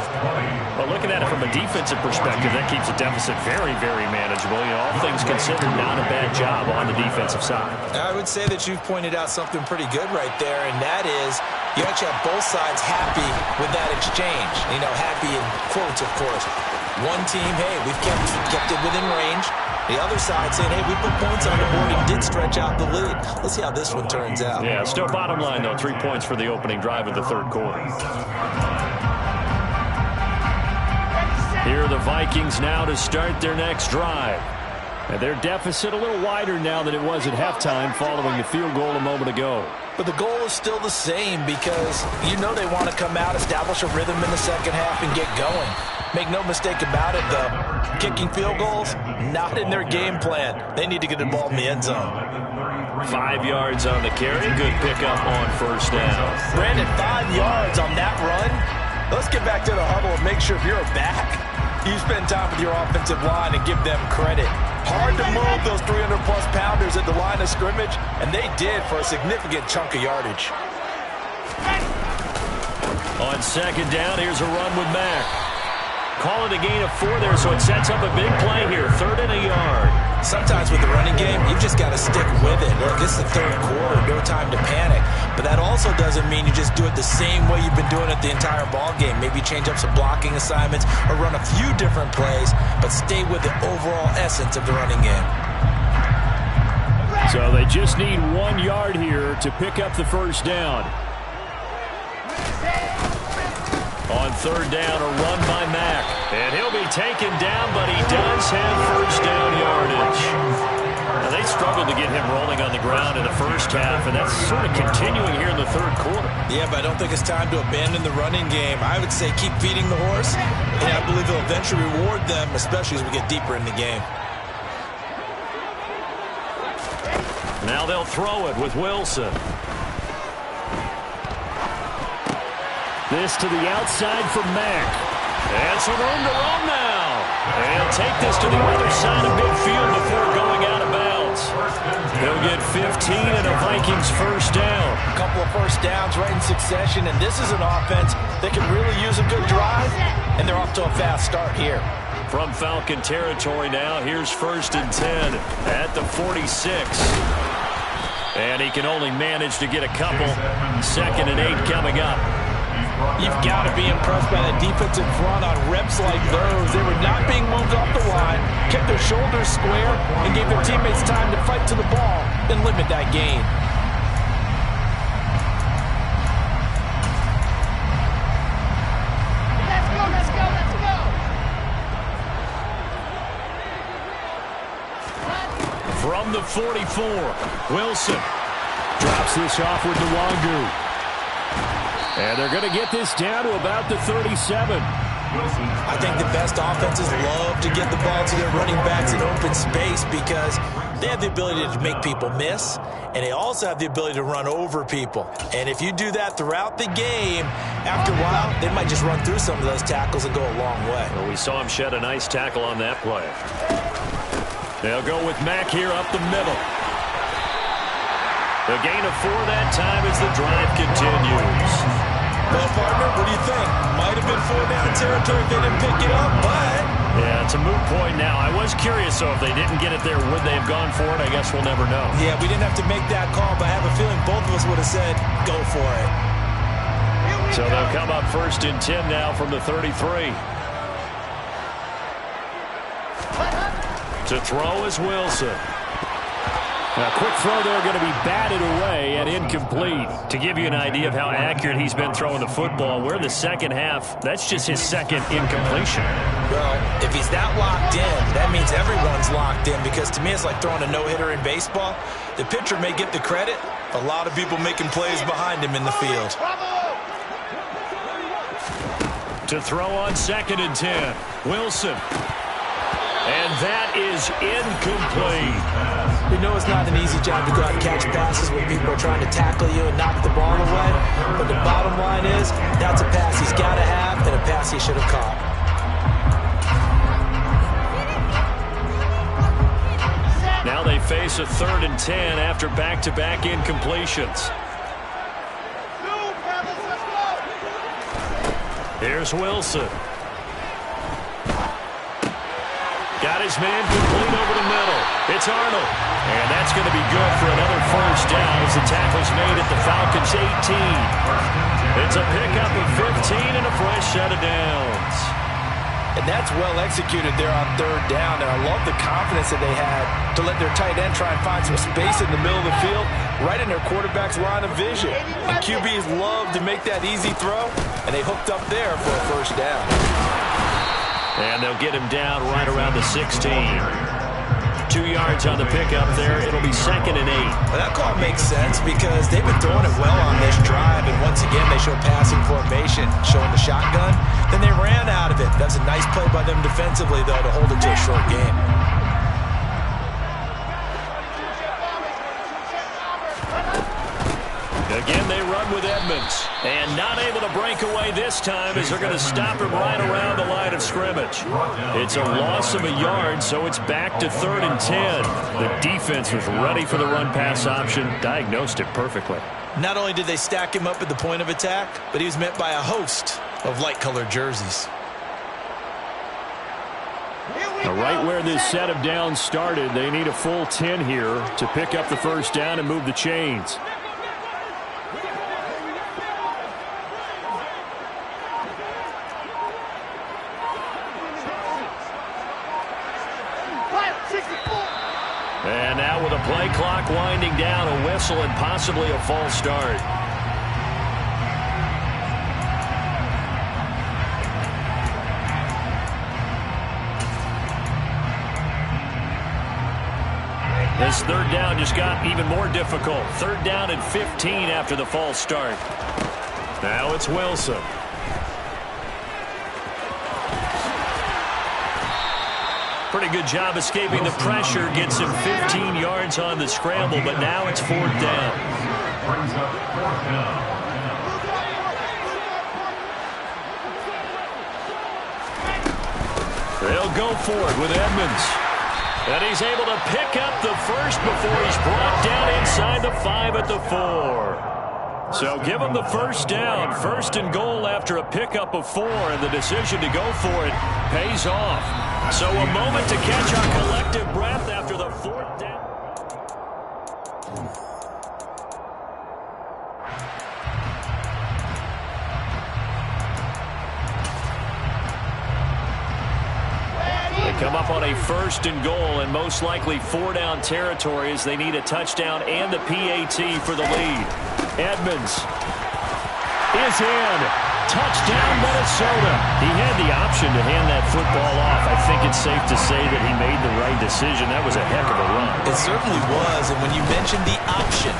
Well, looking at it from a defensive perspective, that keeps the deficit very, very manageable. You know, all things considered, not a bad job on the defensive side. I would say that you've pointed out something pretty good right there, and that is you actually have both sides happy with that exchange. You know, happy in quotes, of course. One team, hey, we've kept it within range. The other side saying, hey, we put points on the board and did stretch out the lead. Let's see how this one turns out. Yeah, still bottom line, though, 3 points for the opening drive of the 3rd quarter. Here are the Vikings now to start their next drive. And their deficit a little wider now than it was at halftime following the field goal a moment ago. But the goal is still the same because you know they want to come out, establish a rhythm in the second half, and get going. Make no mistake about it, though. Kicking field goals, not in their game plan. They need to get the ball in the end zone. 5 yards on the carry. Good pickup on 1st down. Brandon, 5 yards on that run. Let's get back to the huddle and make sure if you're a back, you spend time with your offensive line and give them credit. Hard to move those 300-plus pounders at the line of scrimmage, and they did for a significant chunk of yardage. On 2nd down, here's a run with Mack. Call it a gain of 4 there, so it sets up a big play here. 3rd and a yard. Sometimes with the running game, you've just got to stick with it. Look, it's the 3rd quarter, no time to panic. But that also doesn't mean you just do it the same way you've been doing it the entire ball game. Maybe change up some blocking assignments or run a few different plays, but stay with the overall essence of the running game. So they just need 1 yard here to pick up the 1st down. On 3rd down, a run by Mack. And he'll be taken down, but he does have 1st down yardage. Now, they struggled to get him rolling on the ground in the 1st half, and that's sort of continuing here in the 3rd quarter. Yeah, but I don't think it's time to abandon the running game. I would say keep feeding the horse, and I believe it'll eventually reward them, especially as we get deeper in the game. Now they'll throw it with Wilson. This to the outside for Mack. And some room to run now. And take this to the other side of midfield before going out of bounds. They'll get 15 and a Vikings 1st down. A couple of 1st downs right in succession, and this is an offense that can really use a good drive, and they're off to a fast start here. From Falcon territory now, here's 1st and 10 at the 46. And he can only manage to get a couple. 2nd and 8 coming up. You've got to be impressed by the defensive front on reps like those. They were not being moved off the line, kept their shoulders square, and gave their teammates time to fight to the ball and limit that gain. Let's go, let's go, let's go. From the 44, Wilson drops this off with Nwangu. And they're going to get this down to about the 37. I think the best offenses love to get the ball to their running backs in open space because they have the ability to make people miss, and they also have the ability to run over people. And if you do that throughout the game, after a while, they might just run through some of those tackles and go a long way. Well, we saw him shed a nice tackle on that play. They'll go with Mack here up the middle. The gain of 4 that time as the drive continues. Well, partner, what do you think? Might have been 4 down territory if they didn't pick it up, but... Yeah, it's a moot point now. I was curious, so if they didn't get it there, would they have gone for it? I guess we'll never know. Yeah, we didn't have to make that call, but I have a feeling both of us would have said, go for it. So they'll come up 1st and 10 now from the 33. To throw is Wilson. A quick throw there, going to be batted away and incomplete. To give you an idea of how accurate he's been throwing the football, we're in the second half. That's just his second incompletion. Well, if he's that locked in, that means everyone's locked in, because to me it's like throwing a no-hitter in baseball. The pitcher may get the credit, a lot of people making plays behind him in the field. To throw on 2nd and 10, Wilson. And that is incomplete. We know it's not an easy job to go out and catch passes when people are trying to tackle you and knock the ball away. But the bottom line is, that's a pass he's got to have and a pass he should have caught. Now they face a 3rd and 10 after back-to-back incompletions. Here's Wilson. Got his man complete over the middle. It's Arnold. And that's going to be good for another 1st down as the tackle's made at the Falcons' 18. It's a pickup of 15 and a fresh set of downs. And that's well executed there on 3rd down. And I love the confidence that they had to let their tight end try and find some space in the middle of the field, right in their quarterback's line of vision. And QBs love to make that easy throw, and they hooked up there for a 1st down. And they'll get him down right around the 16. 2 yards on the pickup there. It'll be 2nd and 8. Well, that call makes sense because they've been throwing it well on this drive, and once again they show passing formation, showing the shotgun. Then they ran out of it. That's a nice play by them defensively, though, to hold it to a short game. Again, they run with Edmonds. And not able to break away this time as they're going to stop him right around the line of scrimmage. It's a loss of a yard, so it's back to 3rd and 10. The defense was ready for the run-pass option, diagnosed it perfectly. Not only did they stack him up at the point of attack, but he was met by a host of light-colored jerseys. Right where this set of downs started, they need a full 10 here to pick up the 1st down and move the chains. And now with a play clock winding down, a whistle and possibly a false start. This 3rd down just got even more difficult. 3rd down and 15 after the false start. Now it's Wilson. Pretty good job escaping the pressure. Gets him 15 yards on the scramble, but now it's 4th down. Brings up 4th down. They'll go for it with Edmonds. And he's able to pick up the 1st before he's brought down inside the 5 at the 4. So give him the 1st down. 1st and goal after a pickup of 4, and the decision to go for it pays off. So a moment to catch our collective breath after the 4th down. They come up on a 1st and goal, and most likely 4-down territory as they need a touchdown and the PAT for the lead. Edmonds is in. Touchdown, Minnesota. He had the option to hand that football off. I think it's safe to say that he made the right decision. That was a heck of a run. It certainly was, and when you mentioned the option,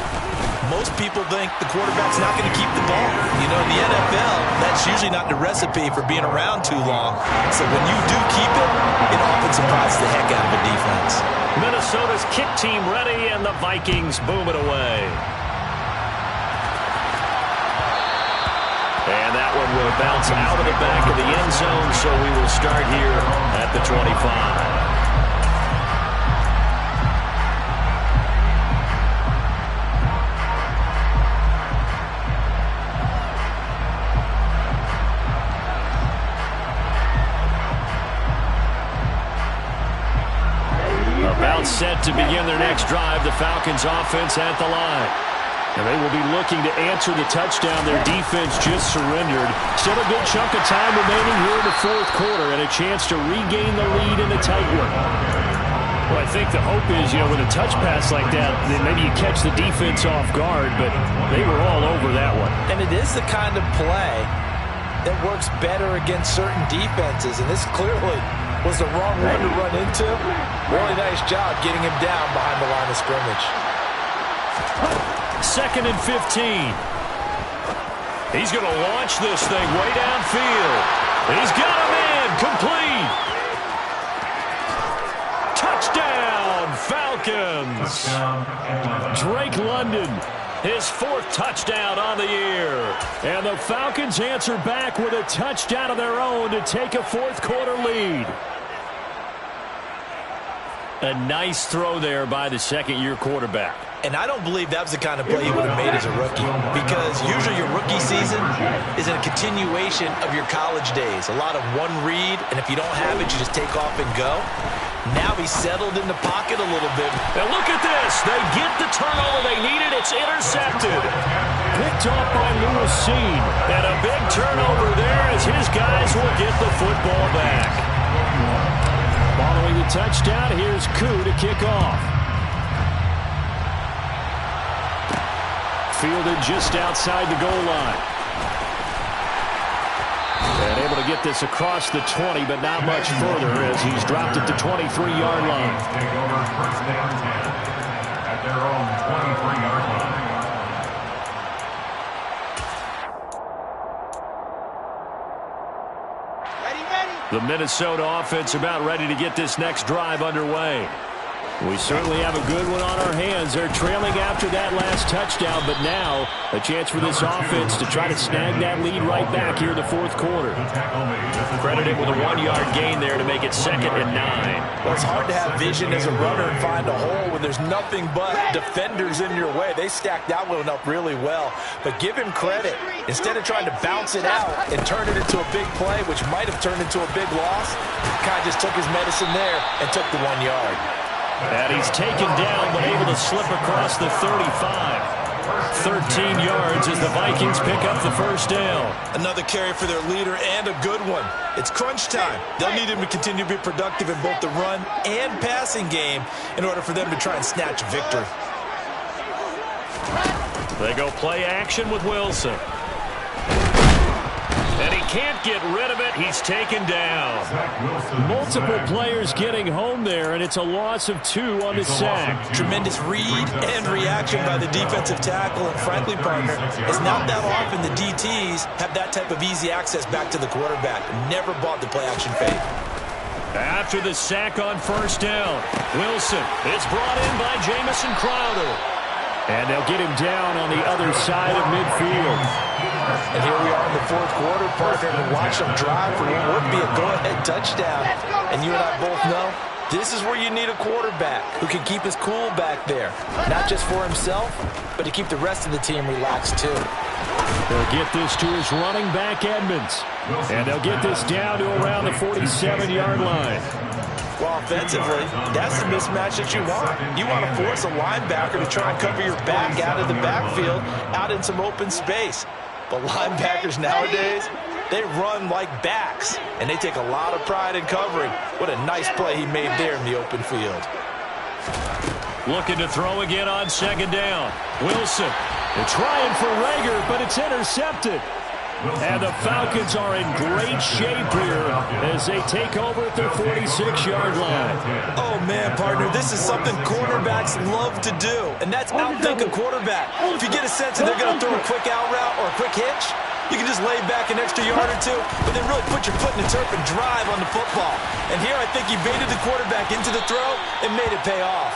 most people think the quarterback's not going to keep the ball. You know, in the NFL, that's usually not the recipe for being around too long. So when you do keep it, it often surprises the heck out of a defense. Minnesota's kick team ready, and the Vikings boom it away. And that one will bounce out of the back of the end zone, so we will start here at the 25. About set to begin their next drive. The Falcons offense at the line. And they will be looking to answer the touchdown their defense just surrendered. Still a good chunk of time remaining here in the fourth quarter and a chance to regain the lead in a tight one. Well, I think the hope is, with a touch pass like that, then maybe you catch the defense off guard, but they were all over that one. And it is the kind of play that works better against certain defenses, and this clearly was the wrong one to run into. Really nice job getting him down behind the line of scrimmage. 2nd and 15. He's going to launch this thing way downfield. He's got him in. Complete. Touchdown, Falcons. Drake London, his 4th touchdown on the year. And the Falcons answer back with a touchdown of their own to take a fourth quarter lead. A nice throw there by the second-year quarterback. And I don't believe that was the kind of play he would have made as a rookie, because usually your rookie season is a continuation of your college days. A lot of one read, and if you don't have it, you just take off and go. Now he's settled in the pocket a little bit. And look at this. They get the turnover they needed. It's intercepted. Picked off by Lewis Seen. And a big turnover there as his guys will get the football back. Following the touchdown, here's Koo to kick off. Fielded just outside the goal line. And able to get this across the 20, but not much further as he's dropped it to 23-yard line. Take over 1st and 10 at their own 23-yard line. The Minnesota offense about ready to get this next drive underway. We certainly have a good one on our hands. They're trailing after that last touchdown, but now a chance for this offense to try to snag that lead right back here in the fourth quarter. Credited with a 1-yard gain there to make it 2nd and 9. Well, it's hard to have vision as a runner and find a hole when there's nothing but defenders in your way. They stacked that one up really well. But give him credit. Instead of trying to bounce it out and turn it into a big play, which might have turned into a big loss, kind of just took his medicine there and took the 1 yard. And he's taken down, but able to slip across the 35. 13 yards as the Vikings pick up the first down. Another carry for their leader and a good one. It's crunch time. They'll need him to continue to be productive in both the run and passing game in order for them to try and snatch a victory. They go play action with Wilson. And he can't get rid of it. He's taken down. Multiple players getting home there, and it's a loss of 2 on the sack. Tremendous read and reaction by the defensive tackle, and frankly, partner, it's not that often the DTs have that type of easy access back to the quarterback. Never bought the play-action fake. After the sack on first down, Wilson is brought in by Jamison Crowder. And they'll get him down on the other side of midfield. And here we are in the fourth quarter, partner, and watch them drive for what would be a go-ahead touchdown. And you and I both know this is where you need a quarterback who can keep his cool back there. Not just for himself, but to keep the rest of the team relaxed too. They'll get this to his running back, Edmonds. And they'll get this down to around the 47-yard line. Well, offensively, that's the mismatch that you want. You want to force a linebacker to try and cover your back out of the backfield, out in some open space. But linebackers nowadays, they run like backs, and they take a lot of pride in covering. What a nice play he made there in the open field. Looking to throw again on second down. Wilson, they're trying for Rager, but it's intercepted. And the Falcons are in great shape here as they take over at their 46-yard line. Oh, man, partner, this is something quarterbacks love to do, and that's outthink a quarterback. If you get a sense that they're going to throw a quick out route or a quick hitch, you can just lay back an extra yard or two, but then really put your foot in the turf and drive on the football. And here I think he baited the quarterback into the throw and made it pay off.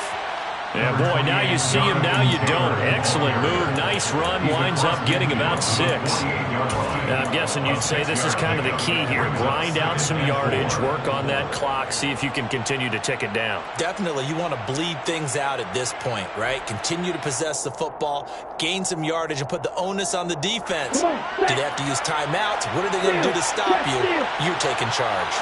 Yeah, boy, now you see him, now you don't. Excellent move, nice run, winds up getting about 6. Now, I'm guessing you'd say this is kind of the key here. Grind out some yardage, work on that clock, see if you can continue to tick it down. Definitely, you want to bleed things out at this point, right? Continue to possess the football, gain some yardage, and put the onus on the defense. Do they have to use timeouts? What are they going to do to stop you? You're taking charge.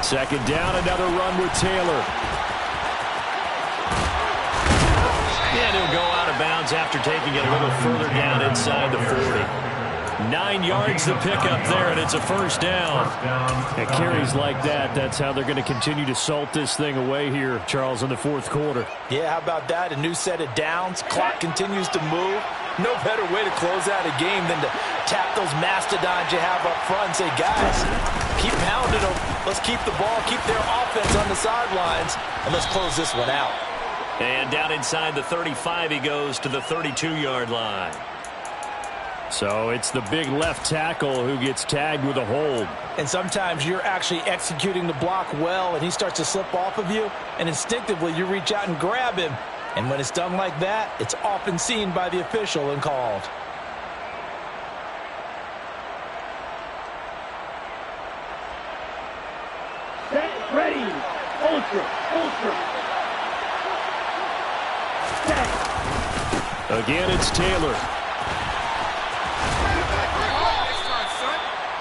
Second down, another run with Taylor. And he'll go out of bounds after taking it a little further down inside the 40. 9 yards to pick up there, and it's a first down. And carries like that, that's how they're going to continue to salt this thing away here, Charles, in the fourth quarter. Yeah, how about that? A new set of downs. Clock continues to move. No better way to close out a game than to tap those mastodons you have up front and say, guys, keep pounding them. Let's keep the ball, keep their offense on the sidelines, and let's close this one out. And down inside the 35, he goes to the 32-yard line. So it's the big left tackle who gets tagged with a hold. And sometimes you're actually executing the block well, and he starts to slip off of you, and instinctively you reach out and grab him. And when it's done like that, it's often seen by the official and called. Set, ready, ultra. Set. Again, it's Taylor.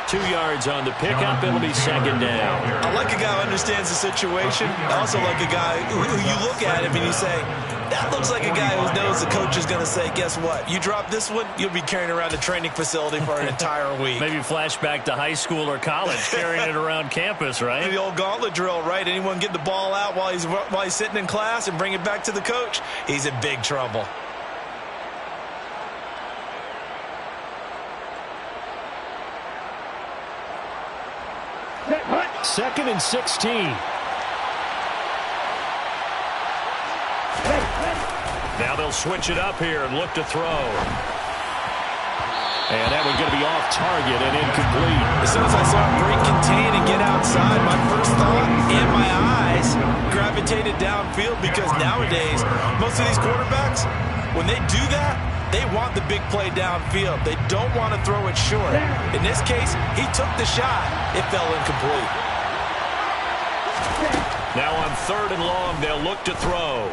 2 yards on the pickup. It'll be second down. I like a guy who understands the situation. I also like a guy who you look at him and you say, that looks like a guy who knows the coach is going to say, guess what? You drop this one, you'll be carrying around the training facility for an entire week. Maybe flashback to high school or college, carrying it around campus, right? The old gauntlet drill, right? Anyone get the ball out while he's sitting in class and bring it back to the coach? He's in big trouble. Second and 16. Now they'll switch it up here and look to throw. And that one's going to be off target and incomplete. As soon as I saw him break contain and get outside, my first thought and my eyes gravitated downfield, because nowadays, most of these quarterbacks, when they do that, they want the big play downfield. They don't want to throw it short. In this case, he took the shot. It fell incomplete. Now on third and long, they'll look to throw.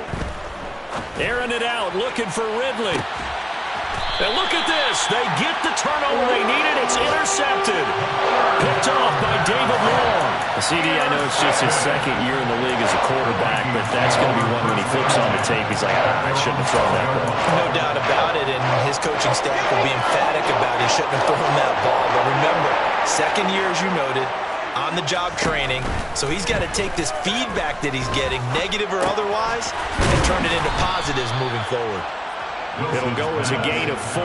Airing it out, looking for Ridley. And look at this. They get the turnover they needed. It's intercepted. Picked off by David Long. CD, I know it's just his second year in the league as a quarterback, but that's going to be one when he flips on the tape. He's like, I shouldn't have thrown that ball. No doubt about it, and his coaching staff will be emphatic about he shouldn't have thrown that ball. But remember, second year, as you noted, on-the-job training, so he's got to take this feedback that he's getting, negative or otherwise, and turn it into positives moving forward. It'll go as a gain of 4,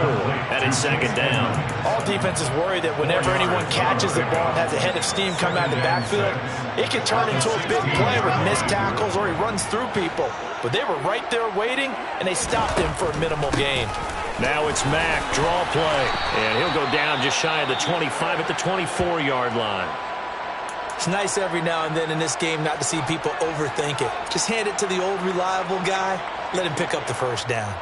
and it's second down. All defenses worry that whenever anyone catches the ball and has a head of steam come out of the backfield, it can turn into a big play with missed tackles or he runs through people. But they were right there waiting, and they stopped him for a minimal gain. Now it's Mack, draw play, and he'll go down just shy of the 25 at the 24-yard line. It's nice every now and then in this game not to see people overthink it. Just hand it to the old reliable guy, let him pick up the first down.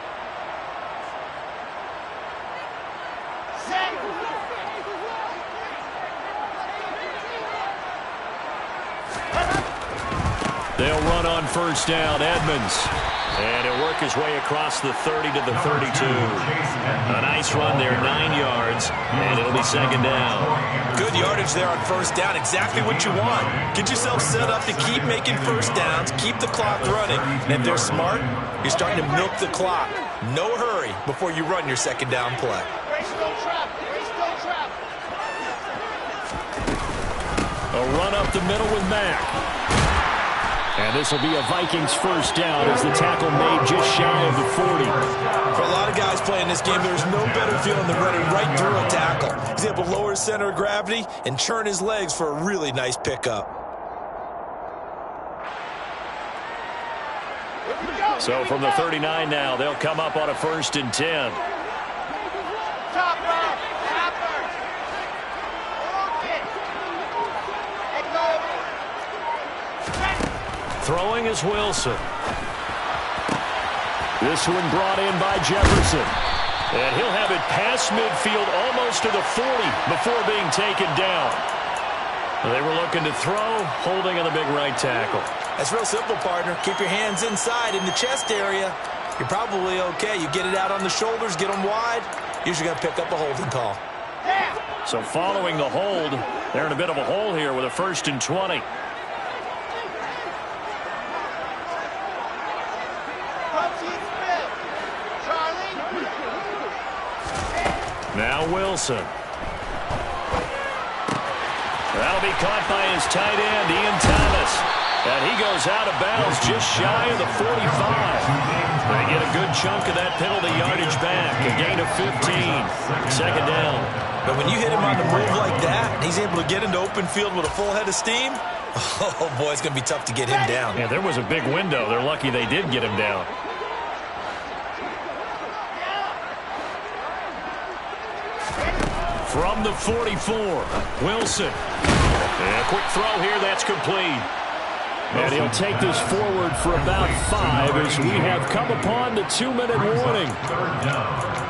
They'll run on first down, Edmonds. And he'll work his way across the 30 to the 32. A nice run there, 9 yards, and it'll be second down. Good yardage there on first down, exactly what you want. Get yourself set up to keep making first downs, keep the clock running. And if they're smart, you're starting to milk the clock. No hurry before you run your second down play. A run up the middle with Mack. And this will be a Vikings first down as the tackle made just shy of the 40. For a lot of guys playing this game, there's no better feeling than running right through a tackle. He's able to lower his center of gravity and churn his legs for a really nice pickup. So from the 39 now, they'll come up on a 1st and 10. Top row, tappers. Throwing is Wilson. This one brought in by Jefferson. And he'll have it past midfield almost to the 40 before being taken down. They were looking to throw, holding on the big right tackle. That's real simple, partner. Keep your hands inside in the chest area. You're probably okay. You get it out on the shoulders, get them wide. Usually going to pick up a holding call. So following the hold, they're in a bit of a hole here with a 1st and 20. Now Wilson. That'll be caught by his tight end, Ian Thomas. And he goes out of bounds just shy of the 45. They get a good chunk of that penalty yardage back. A gain of 15. Second down. But when you hit him on the move like that, and he's able to get into open field with a full head of steam, oh, boy, it's going to be tough to get him down. Yeah, there was a big window. They're lucky they did get him down. From the 44, Wilson. And a quick throw here, that's complete. And he'll take this forward for about 5 as we have come upon the 2-minute warning. Third down.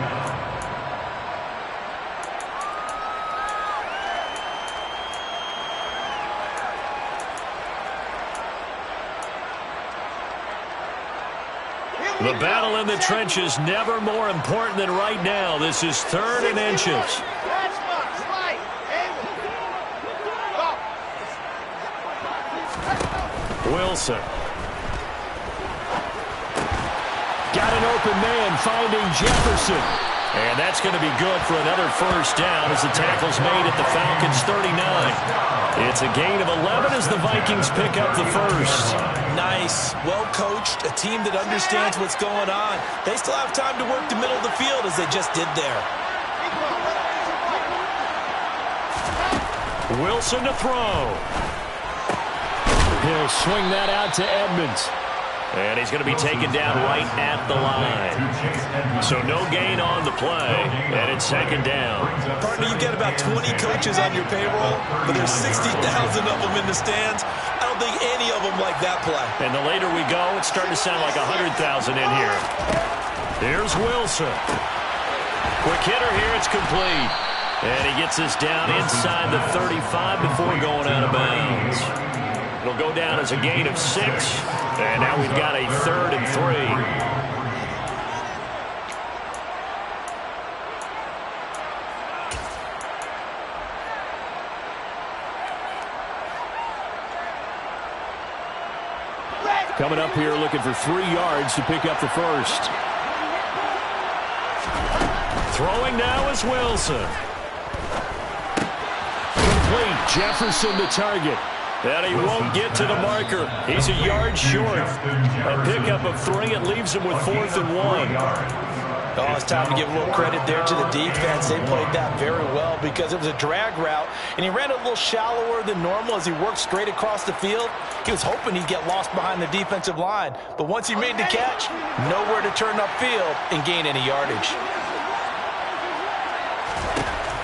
The battle in the trenches never more important than right now. This is 3rd and inches. Wilson. Got an open man finding Jefferson. And that's going to be good for another first down as the tackle's made at the Falcons' 39. It's a gain of 11 as the Vikings pick up the first. Nice, well-coached, a team that understands what's going on. They still have time to work the middle of the field as they just did there. Wilson to throw. He'll swing that out to Edmonds. And he's going to be taken down right at the line. So no gain on the play, and it's second down. Partner, you've got about 20 coaches on your payroll, but there's 60,000 of them in the stands. I don't think any of them like that play. And the later we go, it's starting to sound like 100,000 in here. Here's Wilson. Quick hitter here, it's complete. And he gets this down inside the 35 before going out of bounds. It'll go down as a gain of 6. And now we've got a 3rd and 3. Coming up here looking for 3 yards to pick up the first. Throwing now is Wilson. Complete. Jefferson the target. And he won't get to the marker. He's a yard short. A pickup of 3. It leaves him with 4th and 1. Oh, it's time to give a little credit there to the defense. They played that very well because it was a drag route, and he ran a little shallower than normal as he worked straight across the field. He was hoping he'd get lost behind the defensive line, but once he made the catch, nowhere to turn upfield and gain any yardage.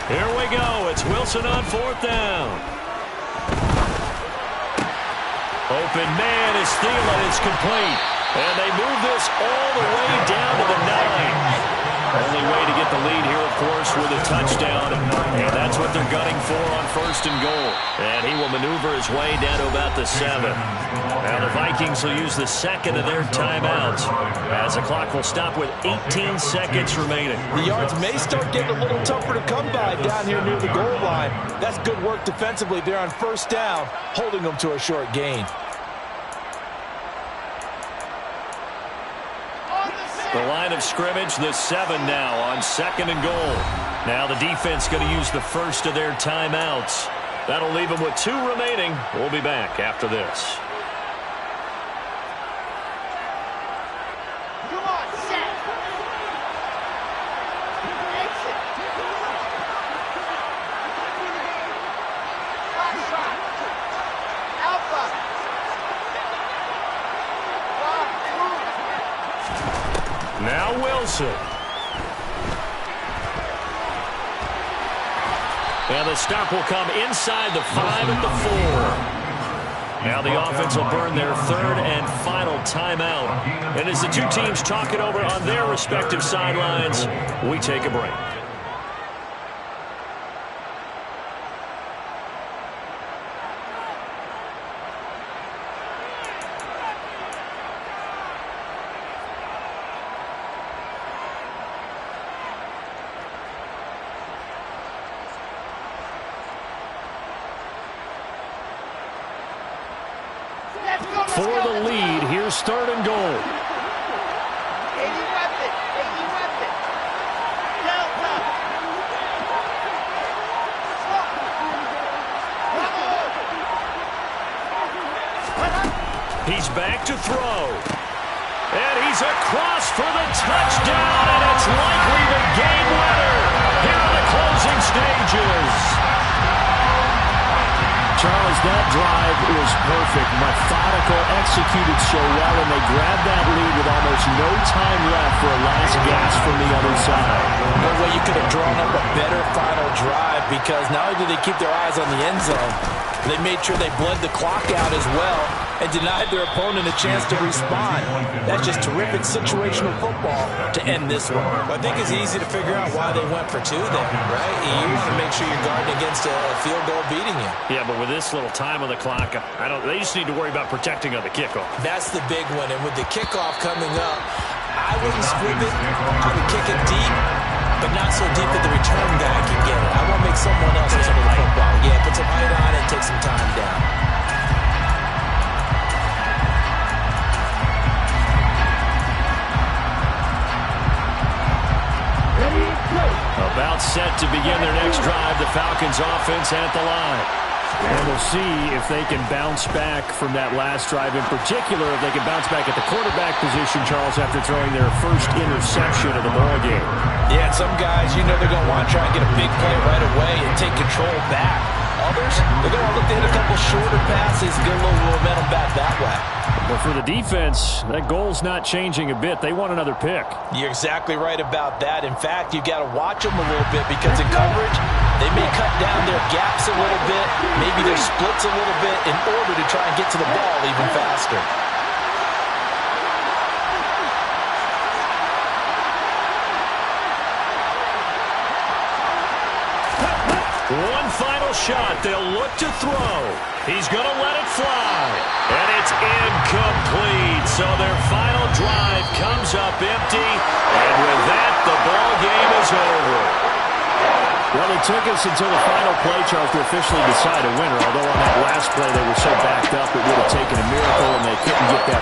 Here we go. It's Wilson on 4th down. Open man is Thielen. It's complete. And they move this all the way down to the 9. Only way to get the lead here, of course, with a touchdown. And that's what they're gunning for on 1st and goal. And he will maneuver his way down to about the 7. Now the Vikings will use the 2nd of their timeouts as the clock will stop with 18 seconds remaining. The yards may start getting a little tougher to come by down here near the goal line. That's good work defensively there on 1st down, holding them to a short gain. The line of scrimmage, the 7 now on 2nd and goal. Now the defense going to use the first of their timeouts. That'll leave them with 2 remaining. We'll be back after this. Come on, set. Exit. Alpha. Now Wilson. And the stop will come inside the 5 at the 4. Now the offense will burn their 3rd and final timeout. And as the 2 teams talk it over on their respective sidelines, we take a break. For the lead, here's 3rd and goal. 80 weapon. Delta. He's back to throw. And he's across for the touchdown, and it's likely the game winner here in the closing stages. Charles, that drive was perfect. Methodical, executed so well, and they grabbed that lead with almost no time left for a last gasp from the other side. No way you could have drawn up a better final drive, because not only did they keep their eyes on the end zone, they made sure they bled the clock out as well and denied their opponent a chance to respond. That's just terrific situational football to end this one. I think it's easy to figure out why they went for 2 there, right? You want to make sure you're guarding against a field goal beating you. Yeah, but with this little time on the clock, they just need to worry about protecting on the kickoff. That's the big one, and with the kickoff coming up, I wouldn't squib it. I would kick it deep, but not so deep that the return guy can get it. I want to make someone else handle the football. Yeah, put some height on it and take some time down. About set to begin their next drive, the Falcons offense at the line. And we'll see if they can bounce back from that last drive. In particular, if they can bounce back at the quarterback position, Charles, after throwing their first interception of the ballgame. Yeah, and some guys, they're going to want to try and get a big play right away and take control back. Others, they're going to look to hit a couple shorter passes and get a little momentum back that way. But for the defense, that goal's not changing a bit. They want another pick. You're exactly right about that. In fact, you've got to watch them a little bit, because in coverage, they may cut down their gaps a little bit, maybe their splits a little bit, in order to try and get to the ball even faster. One final shot. They'll look to throw. He's going to let it fly. And it's incomplete. So their final drive comes up empty. And with that, the ball game is over. Well, it took us until the final play, Charles, to officially decide a winner. Although on that last play they were so backed up, it would have taken a miracle, and they couldn't get that